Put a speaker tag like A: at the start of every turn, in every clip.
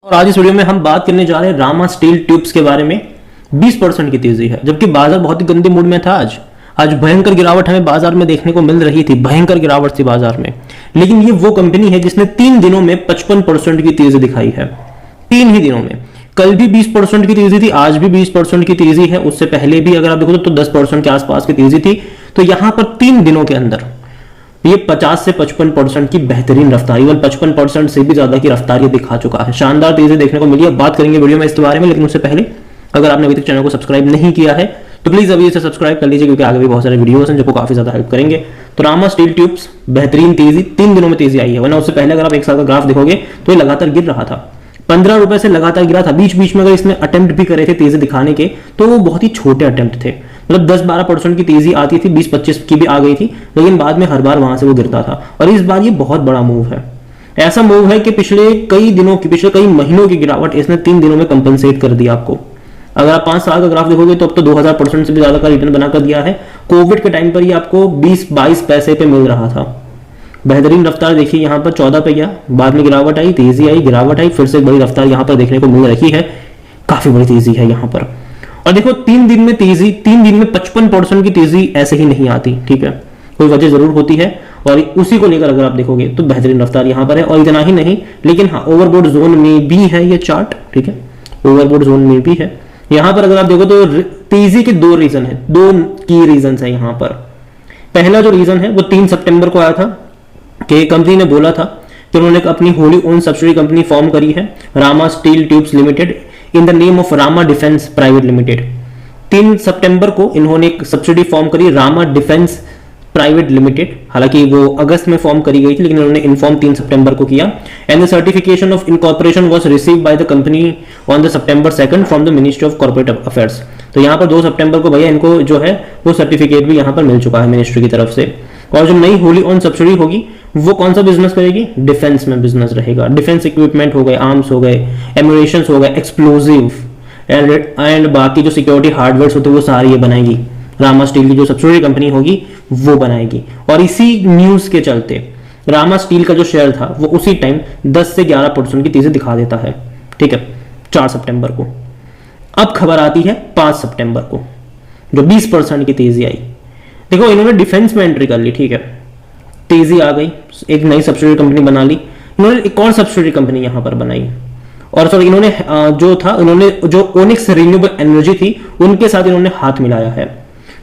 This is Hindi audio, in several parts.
A: और आज इस वीडियो में हम बात करने जा रहे हैं रामा स्टील ट्यूब्स के बारे में। 20% की तेजी है, जबकि बाजार बहुत ही गंदे मूड में था। आज भयंकर गिरावट हमें बाजार में देखने को मिल रही थी, भयंकर गिरावट थी बाजार में। लेकिन ये वो कंपनी है जिसने 3 दिनों में 55% की तेजी दिखाई है। 3 ही दिनों में। कल भी 20% की तेजी थी, आज भी 20% की तेजी है। उससे पहले भी अगर आप देखो तो 10% के आसपास की तेजी थी। तो यहां पर 3 दिनों के अंदर ये 50 से 55% की बेहतरीन रफ्तारी, 55% से भी ज्यादा की रफ्तारी दिखा चुका है। शानदार तेजी देखने को मिली है। बात करेंगे वीडियो में इसके बारे में, लेकिन उससे पहले अगर आपने अभी तक चैनल को सब्सक्राइब नहीं किया है तो प्लीज अभी इसे सब्सक्राइब कर लीजिए, क्योंकि आगे भी बहुत सारे वीडियोस हैं जो काफी ज्यादा हेल्प करेंगे। तो रामा स्टील ट्यूब्स बेहतरीन तेजी 3 दिनों में तेजी आई है, वरना उससे पहले अगर आप एक साल का ग्राफ देखोगे तो ये लगातार गिर रहा था। 15 रुपए से लगातार गिरा था। बीच बीच में अगर इसने अटेम्प्ट भी करे थे तेजी दिखाने के तो वो बहुत ही छोटे अटेम्प्ट थे, मतलब 10-12% की तेजी आती थी, 20-25 की भी आ गई थी, लेकिन बाद में हर बार वहां से वो गिरता था। और इस बार ये बहुत बड़ा मूव है। ऐसा मूव है कि पिछले कई महीनों की गिरावट इसने 3 दिनों में कंपनसेट कर दिया आपको। अगर आप 5 साल का ग्राफ देखोगे तो अब तो 2000% से भी ज्यादा का रिटर्न बनाकर दिया है। कोविड के टाइम पर ये आपको 20-22 पैसे पे मिल रहा था। बेहतरीन रफ्तार देखिए, यहाँ पर 14 पे गया, बाद में गिरावट आई, तेजी आई, गिरावट आई, फिर से एक बड़ी रफ्तार यहाँ पर देखने को मिल रही है। काफी बड़ी तेजी है यहाँ पर। और देखो 3 दिन में 55% की तेजी ऐसे ही नहीं आती, ठीक है, कोई वजह जरूर होती है। और उसी को लेकर अगर आप देखोगे तो बेहतरीन रफ्तार यहाँ पर है। और इतना ही नहीं, लेकिन हाँ, ओवरबोट जोन में भी है ये चार्ट, ठीक है, ओवरबोट जोन में भी है। यहाँ पर अगर आप देखो तो तेजी के 2 रीजन है, 2 की रीजन है यहाँ पर। पहला जो रीजन है वो 3 सितंबर को आया था कि कंपनी ने बोला था कि उन्होंने अपनी Holi own subsidy company form करी है, Rama steel tubes limited, in the name of Rama defence private limited. 3 सितंबर को इन्होंने एक सब्सिडी फॉर्म करी, रामा डिफेंस प्राइवेट लिमिटेड। हालांकि वो अगस्त में फॉर्म करी गई थी, लेकिन उन्होंने इन्फॉर्म 3 सितंबर को किया। And the certification of incorporation was received by the company on the September 2 from the ministry of corporate affairs. तो यहाँ पर 2 सितंबर को भैया इनको जो है वो सर्टिफिकेट भी यहाँ पर मिल चुका है मिनिस्ट्री की तरफ से। और जो नई होली ऑन सब्सिडी होगी वो कौन सा बिजनेस करेगी? डिफेंस में बिजनेस रहेगा। डिफेंस इक्विपमेंट हो गए, आर्म्स हो गए, एम्यूनेशन हो गए, एक्सप्लोजिव एंड बाकी जो सिक्योरिटी हार्डवेयर होते हैं वो सारी ये बनाएगी। रामा स्टील की जो सब्सिडी कंपनी होगी वो बनाएगी। और इसी न्यूज के चलते रामा स्टील का जो शेयर था वो उसी टाइम 10 से 11% की तेजी दिखा देता है, ठीक है, 4 सितंबर को। अब खबर आती है 5 सितंबर को, जो 20% की तेजी आई। देखो इन्होंने डिफेंस में एंट्री कर ली, ठीक है, तेजी आ गई, एक नई सब्सिडी कंपनी बना ली। इन्होंने एक और सब्सिडी कंपनी यहां पर बनाई, और सॉरी इन्होंने जो ओनिक्स रिन्यूएबल एनर्जी थी उनके साथ इन्होंने हाथ मिलाया है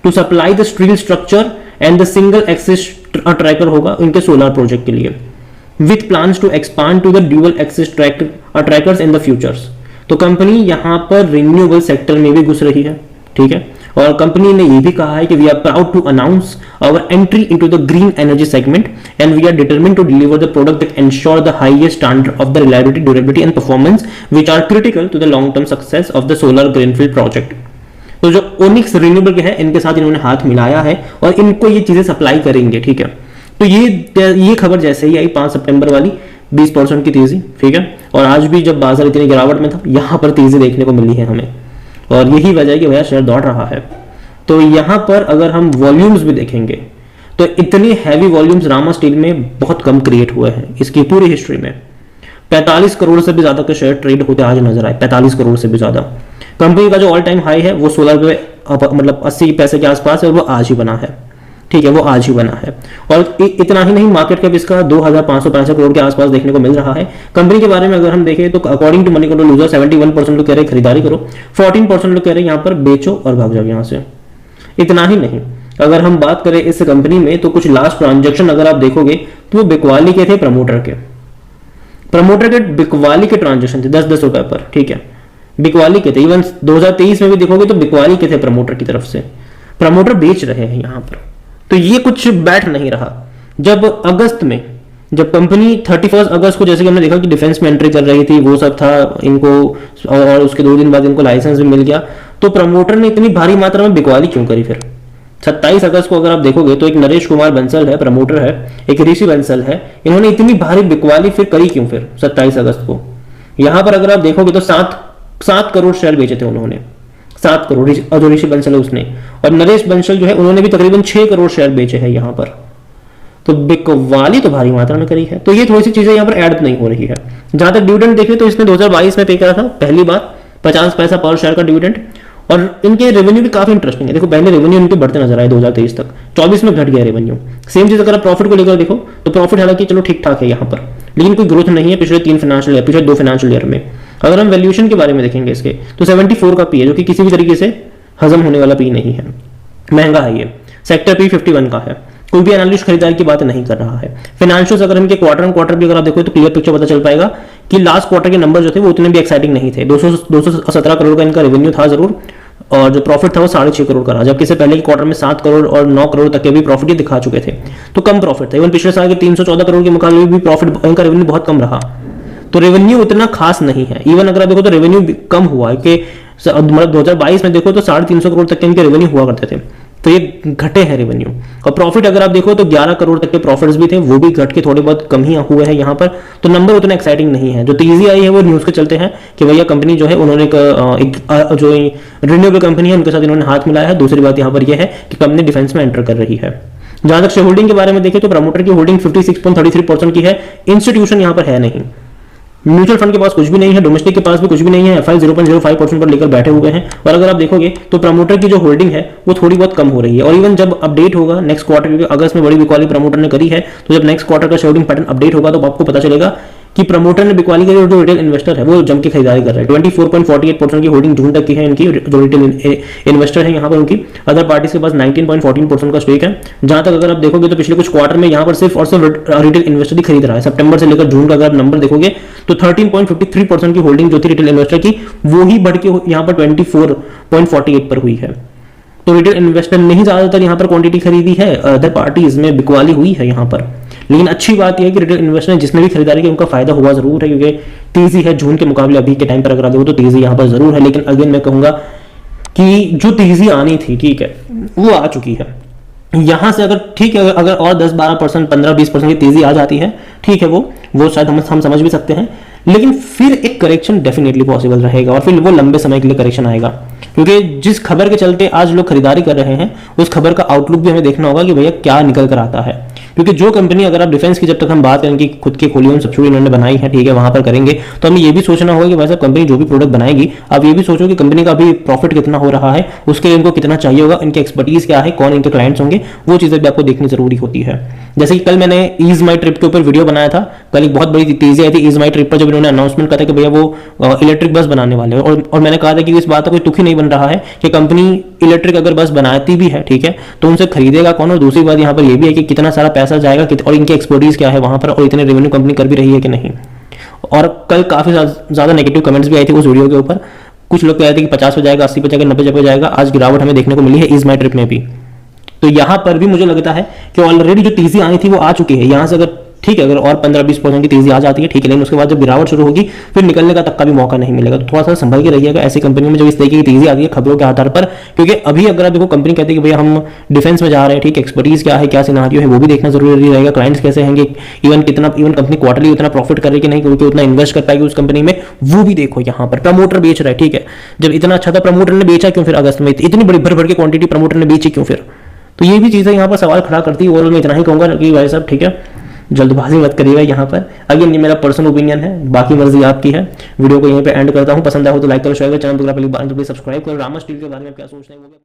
A: to supply the steel structure and the single axis tracker होगा इनके सोलर प्रोजेक्ट के लिए, with plans to expand to the dual axis trackers in the futures. तो कंपनी यहां पर रिन्यूएबल सेक्टर में भी घुस रही है, ठीक है। और कंपनी ने यह भी कहा है कि we are proud to announce our entry into the green energy segment and we are determined to deliver the product that ensure the highest standard of the reliability, durability and performance which are critical to the long term success of the solar greenfield project. तो जो ओनिक्स रिन्यूएबल के है इनके साथ इन्होंने हाथ मिलाया है और इनको ये चीजें सप्लाई करेंगे, ठीक है। तो ये खबर जैसे ही आई 5 सितंबर वाली, 20% की तेजी, ठीक है। और आज भी जब बाजार इतनी गिरावट में था, यहां पर तेजी देखने को मिली है हमें, और यही वजह है कि भैया शेयर दौड़ रहा है। तो यहां पर अगर हम वॉल्यूम्स भी देखेंगे तो इतने हैवी वॉल्यूम्स रामा स्टील में बहुत कम क्रिएट हुए हैं इसकी पूरी हिस्ट्री में। 45 करोड़ से भी ज्यादा के शेयर ट्रेड होते आज नजर आए, 45 करोड़ से भी ज्यादा। कंपनी का जो ऑल टाइम हाई है वो 16 पे मतलब 80 पैसे के आसपास है, और वो आज ही बना है, ठीक है, वो आज ही बना है। और इतना ही नहीं, मार्केट कैप इसका 2565 करोड़ के आसपास देखने को मिल रहा है। कंपनी के बारे में अगर हम देखें तो according to Moneycontrol user 71% लोग कह रहे खरीदारी करो, 14% लोग कह रहे यहाँ पर बेचो और भाग जाओ यहाँ से। इतना ही नहीं, अगर हम बात करें इस कंपनी में तो कुछ लास्ट ट्रांजैक्शन अगर आप देखोगे तो वो बिकवाली के थे, प्रमोटर के बिकवाली के ट्रांजैक्शन थे 10-10 रुपए पर, ठीक है, बिकवाली के थे। इवन 2023 में भी देखोगे तो बिकवाली के थे प्रमोटर की तरफ से, प्रमोटर बेच रहे हैं यहां पर। तो ये कुछ बैठ नहीं रहा। जब अगस्त में जब कंपनी 31 अगस्त को, जैसे कि हमने देखा कि डिफेंस में एंट्री कर रही थी, वो सब था इनको, और उसके 2 दिन बाद इनको लाइसेंस भी मिल गया, तो प्रमोटर ने इतनी भारी मात्रा में बिकवाली क्यों करी फिर? 27 अगस्त को अगर आप देखोगे तो एक नरेश कुमार बंसल है, प्रमोटर है, एक ऋषि बंसल है, इन्होंने इतनी भारी बिकवाली फिर करी क्यों फिर 27 अगस्त को? यहां पर अगर आप देखोगे तो 7 करोड़ शेयर बेचे थे उन्होंने, 7 करोड़, और जो ऋषि बंसल है उसने, और नरेश बंसल जो है उन्होंने भी तकरीबन 6 करोड़ शेयर बेचे हैं यहां पर। तो बिकवाली तो भारी मात्रा में करी है। तो ये थोड़ी सी चीजें यहाँ पर ऐड नहीं हो रही है। जहां तक डिविडेंड देखें तो इसने 2022 में पे करा था पहली बार 50 पैसा पर शेयर का डिविडेंड, और इनके रेवेन्यू भी काफी इंटरेस्टिंग है। देखो पहले रेवेन्यू इनके बढ़ते नजर आए 2023 तक, 24 में घट गया रेवेन्यू। सेम चीज अगर आप प्रॉफिट को लेकर देखो तो प्रॉफिट हालांकि चलो ठीक ठाक है यहाँ पर, लेकिन कोई ग्रोथ नहीं है पिछले 2 फाइनेंशियल ईयर में। अगर हम वैल्यूएशन के बारे में देखेंगे इसके तो 74 का पी है, जो कि किसी भी तरीके से हजम होने वाला पी नहीं है, महंगा है ये। सेक्टर पी 51 का है। कोई भी एनालिस्ट खरीदारी की बात नहीं कर रहा है। फाइनेंशियल्स अगर इनके क्वार्टर क्वार्टर भी अगर आप देखो तो क्लियर पिक्चर पता चल पाएगा कि लास्ट क्वार्टर के नंबर जो थे वो उतने भी एक्साइटिंग नहीं थे। 217 करोड़ का इनका रेवेन्यू था जरूर, और जो प्रॉफिट था वो 6.5 करोड़ का रहा, जबकि इससे पहले के क्वार्टर में 7 करोड़ और 9 करोड़ तक के भी प्रॉफिट ही दिखा चुके थे। तो कम प्रॉफिट था। इवन पिछले साल के 314 करोड़ के मुकाबले भी प्रॉफिट, इनका रेवेन्यू बहुत कम रहा। तो रेवेन्यू उतना खास नहीं है। इवन अगर आप देखो तो रेवेन्यू कम हुआ है कि मतलब 2022 में देखो तो 350 करोड़ तक के इनके रेवेन्यू हुआ करते थे, तो ये घटे हैं रेवेन्यू। और प्रॉफिट अगर आप देखो तो 11 करोड़ तक के प्रॉफिट्स भी थे, वो भी घट के थोड़े बहुत कम ही हुए हैं यहाँ पर। तो नंबर उतना एक्साइटिंग नहीं है। जो तेजी आई है वो न्यूज के चलते हैं कि भैया कंपनी जो है उन्होंने जो रिन्यूएबल कंपनी है उनके साथ इन्होंने हाथ मिलाया है। दूसरी बात यहाँ पर यह है कि कंपनी डिफेंस में एंटर कर रही है। जहां तक शेयर होल्डिंग के बारे में देखें तो प्रमोटर की होल्डिंग 56.33% की है। इंस्टीट्यूशन यहाँ पर है नहीं, म्यूचुअल फंड के पास कुछ भी नहीं है, डोमेस्टिक के पास भी कुछ भी नहीं है, एफआई 0.05% पर लेकर बैठे हुए हैं। और अगर आप देखोगे तो प्रमोटर की जो होल्डिंग है वो थोड़ी बहुत कम हो रही है। और इवन जब अपडेट होगा नेक्स्ट क्वार्टर, क्योंकि अगस्त में बड़ी बिकवाली प्रमोटर ने करी है, तो जब नेक्स्ट क्वार्टर का शेयर होल्डिंग पैटर्न अपडेट होगा तो आपको पता चलेगा कि प्रमोटर ने बिकवाली के जो रिटेल इन्वेस्टर है वो जम के खरीदारी कर रहे हैं। 24.48% की होल्डिंग जून तक की है इनकी, जो रिटेल इन्वेस्टर है यहाँ पर उनकी। अदर पार्टीज के पास 19.14% का स्टेक है। जहां तक अगर आप देखोगे तो पिछले कुछ क्वार्टर में यहाँ पर सिर्फ और सिर्फ रिटेल इन्वेस्टर ही खरीद रहा है। सितंबर से लेकर जून का अगर आप नंबर देखोगे तो 13.53% की होल्डिंग जो थी रिटेल इन्वेस्टर की, वो ही बढ़ के यहाँ पर 24.48 पर हुई है। तो रिटेल इन्वेस्टर ने ही ज्यादातर यहाँ पर क्वांटिटी खरीदी है, अदर पार्टीज में बिकवाली हुई है यहाँ पर। लेकिन अच्छी बात यह है कि रिटेल इन्वेस्टर ने जिसने भी खरीदारी की उनका फायदा हुआ जरूर है, क्योंकि तेजी है जून के मुकाबले अभी के टाइम पर अगर देखो तो तेजी यहाँ पर जरूर है। लेकिन अगेन मैं कहूंगा कि जो तेजी आनी थी ठीक है वो आ चुकी है। यहां से अगर ठीक है अगर और 10-12%, 15-20% की तेजी आ जाती है ठीक है, वो शायद हम समझ भी सकते हैं। लेकिन फिर एक करेक्शन डेफिनेटली पॉसिबल रहेगा और फिर वो लंबे समय के लिए करेक्शन आएगा, क्योंकि जिस खबर के चलते आज लोग खरीदारी कर रहे हैं उस खबर का आउटलुक भी हमें देखना होगा कि भैया क्या निकल कर आता है। क्योंकि जो कंपनी अगर आप डिफेंस की जब तक हम बात करें कि खुद की खोली सब्सिडी इन्होंने बनाई है ठीक है, वहां पर करेंगे तो हमें ये भी सोचना होगा कि वैसे कंपनी जो भी प्रोडक्ट बनाएगी आप ये भी सोचो कि कंपनी का अभी प्रॉफिट कितना हो रहा है, उसके लिए इनको कितना चाहिए होगा, इनके एक्सपर्टीज क्या है, कौन इनके क्लाइंट्स होंगे, वो चीजें भी आपको देखनी जरूरी होती है। जैसे कि कल मैंने ईज माई ट्रिप के ऊपर वीडियो बनाया था। कल एक बहुत बड़ी तेजी आई थी ईज माई ट्रिप पर जब इन्होंने अनाउंसमेंट करा था कि भैया वो इलेक्ट्रिक बस बनाने वाले हैं। और मैंने कहा था कि इस बात का कोई तुक ही नहीं बन रहा है कि कंपनी इलेक्ट्रिक अगर बस बनाती भी है ठीक है तो उनसे खरीदेगा कौन। और दूसरी बात यहाँ पर यह भी है कि कितना सारा पैसा जाएगा और इनकी एक्सपर्टीज क्या है वहां पर, और इतने रेवेन्यू कंपनी कर भी रही है कि नहीं। और कल काफी ज्यादा नेगेटिव कमेंट्स भी आए थे उस वीडियो के ऊपर। कुछ लोग कह रहे थे कि 50 पे जाएगा, 80 पे जाएगा, 90 पे जाएगा। आज गिरावट हमें देखने को मिली है ईज माई ट्रिप में भी। तो यहां पर भी मुझे लगता है कि ऑलरेडी जो तेजी आई थी वो आ चुकी है। यहां से अगर ठीक है अगर और 15-20% की तेजी आ जाती है ठीक है, लेकिन उसके बाद जब गिरावट शुरू होगी फिर निकलने का तक का भी मौका नहीं मिलेगा। तो थोड़ा सा संभल के रहिएगा ऐसी कंपनी में जब इस तरीके की तेजी आती है खबरों के आधार पर। क्योंकि अभी अगर आप देखो कंपनी कहती है कि भैया हम डिफेंस में जा रहे हैं ठीक, एक्सपर्टीज क्या है, क्या सिनारियो है, वो भी देखना जरूरी रहेगा। क्लाइंट्स कैसे होंगे, इवन कंपनी क्वार्टरली उतना प्रॉफिट कर रही कि नहीं, क्योंकि उतना इन्वेस्ट कर पाएगी उस कंपनी में, वो भी देखो। यहाँ पर प्रमोटर बेच रहा है ठीक है, जब इतना अच्छा था प्रमोटर ने बेचा क्यों फिर अगस्त में, इतनी बड़ी भर के क्वांटिटी प्रमोटर ने बेची क्यों फिर। तो ये भी चीजें यहाँ पर सवाल खड़ा करती है। और मैं इतना ही कहूंगा कि भाई साहब ठीक है जल्दबाजी मत करिएगा यहाँ पर। अगेन ये मेरा पर्सनल ओपिनियन है, बाकी मर्जी आपकी है। वीडियो को यहीं पे एंड करता हूँ। पसंद आया हो तो लाइक करो, शेयर करो, चैनल पर पहली बार तो प्लीज सब्सक्राइब करो। रामा स्टील के बारे में क्या सोचते हैं वो